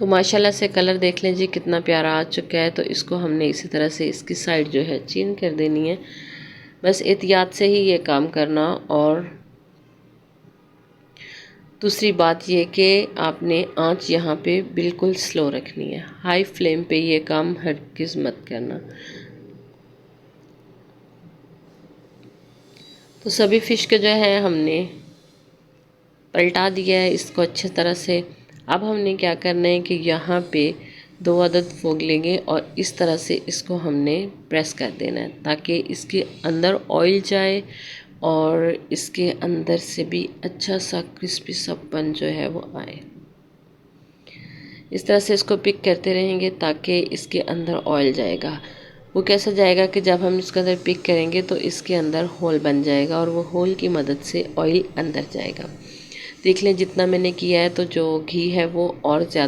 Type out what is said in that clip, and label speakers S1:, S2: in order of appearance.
S1: तो माशाल्लाह से कलर देख लें जी कितना प्यारा आ चुका है। तो इसको हमने इसी तरह से इसकी साइड जो है चेंज कर देनी है। बस एहतियात से ही ये काम करना। और दूसरी बात ये कि आपने आंच यहाँ पे बिल्कुल स्लो रखनी है, हाई फ्लेम पे ये काम हरगिज़ मत करना। तो सभी फ़िश के जो है हमने पलटा दिया है इसको अच्छे तरह से। अब हमने क्या करना है कि यहाँ पे 2 अदद फोग लेंगे और इस तरह से इसको हमने प्रेस कर देना है ताकि इसके अंदर ऑयल जाए और इसके अंदर से भी अच्छा सा क्रिस्पी सापन जो है वो आए। इस तरह से इसको पिक करते रहेंगे ताकि इसके अंदर ऑयल जाएगा। वो कैसा जाएगा कि जब हम इसके अंदर पिक करेंगे तो इसके अंदर होल बन जाएगा और वो होल की मदद से ऑयल अंदर जाएगा। देख लें जितना मैंने किया है तो जो घी है वो और ज़्यादा